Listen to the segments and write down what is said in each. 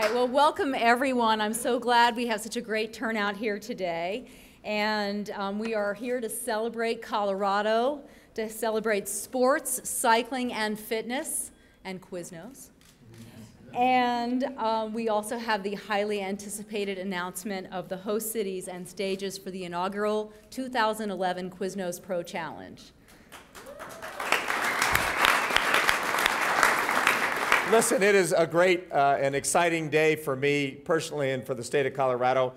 right, well, welcome everyone. I'm so glad we have such a great turnout here today. And we are here to celebrate Colorado, to celebrate sports, cycling, and fitness, and Quiznos. And we also have the highly anticipated announcement of the host cities and stages for the inaugural 2011 Quiznos Pro Challenge. Listen, it is a great and exciting day for me personally and for the state of Colorado.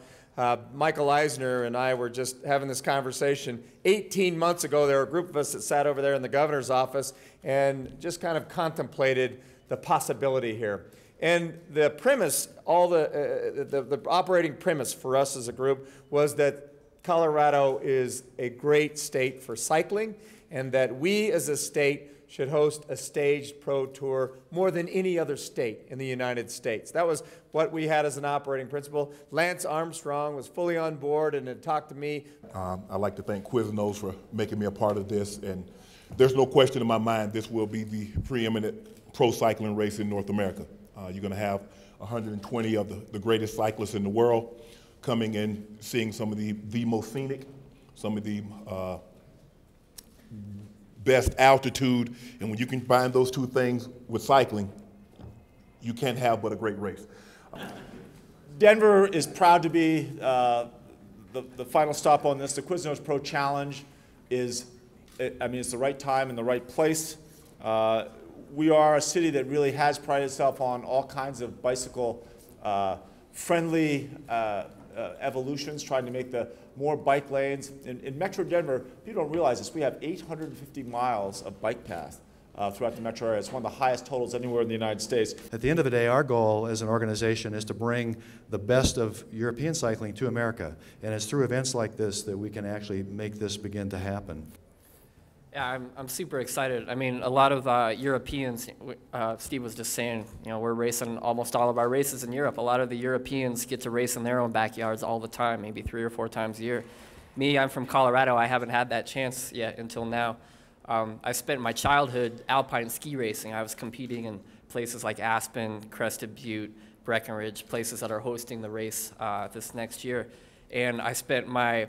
Michael Eisner and I were just having this conversation. 18 months ago, there were a group of us that sat over there in the governor's office and just kind of contemplated the possibility here. And the premise, the operating premise for us as a group was that Colorado is a great state for cycling and that we as a state should host a staged pro tour more than any other state in the United States. That was what we had as an operating principle. Lance Armstrong was fully on board and had talked to me. I'd like to thank Quiznos for making me a part of this, and there's no question in my mind this will be the preeminent pro cycling race in North America. You're going to have 120 of the greatest cyclists in the world coming and seeing some of the most scenic, some of the best altitude, and when you combine those two things with cycling, you can't have but a great race. Denver is proud to be the final stop on this. The Quiznos Pro Challenge is, it's the right time and the right place. We are a city that really has prided itself on all kinds of bicycle friendly evolutions, trying to make the more bike lanes. In Metro Denver, people don't realize this, we have 850 miles of bike path throughout the metro area. It's one of the highest totals anywhere in the United States. At the end of the day, our goal as an organization is to bring the best of European cycling to America. And it's through events like this that we can actually make this begin to happen. Yeah, I'm super excited. I mean, a lot of Europeans, Steve was just saying, you know, we're racing almost all of our races in Europe. A lot of the Europeans get to race in their own backyards all the time, maybe 3 or 4 times a year. Me, I'm from Colorado. I haven't had that chance yet until now. I spent my childhood alpine ski racing. I was competing in places like Aspen, Crested, Butte, Breckenridge, places that are hosting the race this next year. And I spent my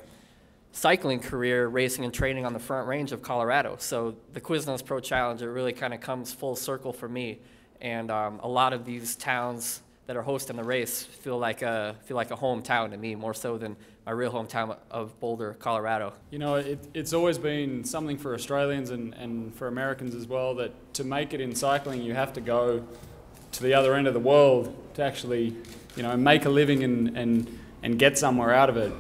cycling career racing and training on the Front Range of Colorado. So the Quiznos Pro Challenge, it really kind of comes full circle for me. And a lot of these towns that are hosting the race feel like a hometown to me, more so than my real hometown of Boulder, Colorado. You know, it's always been something for Australians and for Americans as well, that to make it in cycling, you have to go to the other end of the world to actually, you know, make a living and get somewhere out of it.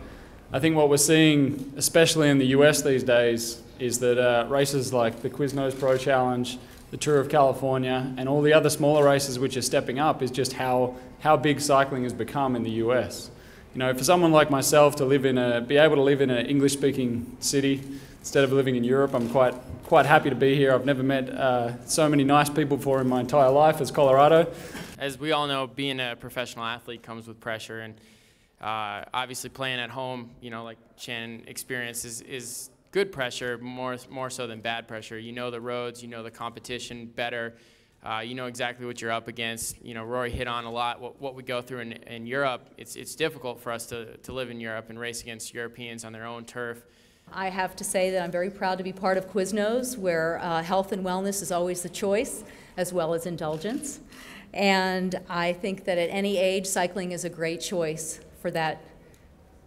I think what we're seeing, especially in the US these days, is that races like the Quiznos Pro Challenge, the Tour of California, and all the other smaller races which are stepping up is just how big cycling has become in the US. You know, for someone like myself to be able to live in an English-speaking city instead of living in Europe, I'm quite happy to be here. I've never met so many nice people before in my entire life as Colorado. As we all know, being a professional athlete comes with pressure, and obviously playing at home, you know, like Shannon experienced, is good pressure, more so than bad pressure. You know the roads, you know the competition better, you know exactly what you're up against. You know, Rory hit on a lot what we go through in Europe. It's difficult for us to live in Europe and race against Europeans on their own turf. I have to say that I'm very proud to be part of Quiznos, where health and wellness is always the choice, as well as indulgence. And I think that at any age, cycling is a great choice for that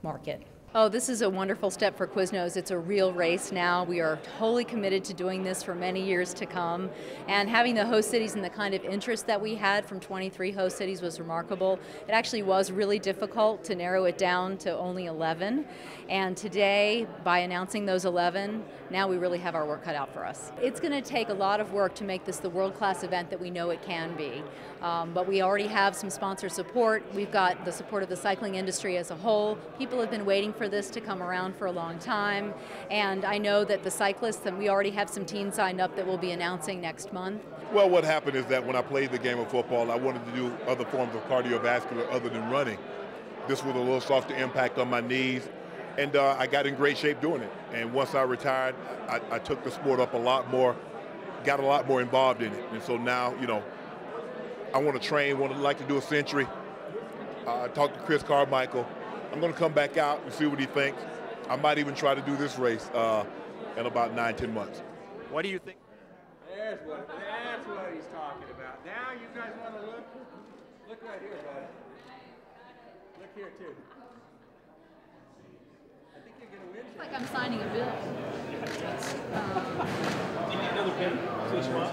market. Oh, this is a wonderful step for Quiznos. It's a real race now. We are wholly committed to doing this for many years to come. And having the host cities and the kind of interest that we had from 23 host cities was remarkable. It actually was really difficult to narrow it down to only 11. And today, by announcing those 11, now we really have our work cut out for us. It's going to take a lot of work to make this the world-class event that we know it can be. But we already have some sponsor support. We've got the support of the cycling industry as a whole. People have been waiting for this to come around for a long time. And I know that the cyclists, and we already have some teams signed up that we'll be announcing next month. Well, what happened is that when I played the game of football, I wanted to do other forms of cardiovascular other than running. This was a little softer impact on my knees, and I got in great shape doing it. And once I retired, I took the sport up a lot more, got a lot more involved in it. And so now, you know, I want to train, like to do a century, talk to Chris Carmichael. I'm going to come back out and see what he thinks. I might even try to do this race in about 9-10 months. What do you think? That's what he's talking about. Now you guys want to look? Look right here, buddy. Look here, too. I think you're going to win. It's like I'm signing a bill. Do you need another pen? Switch them up?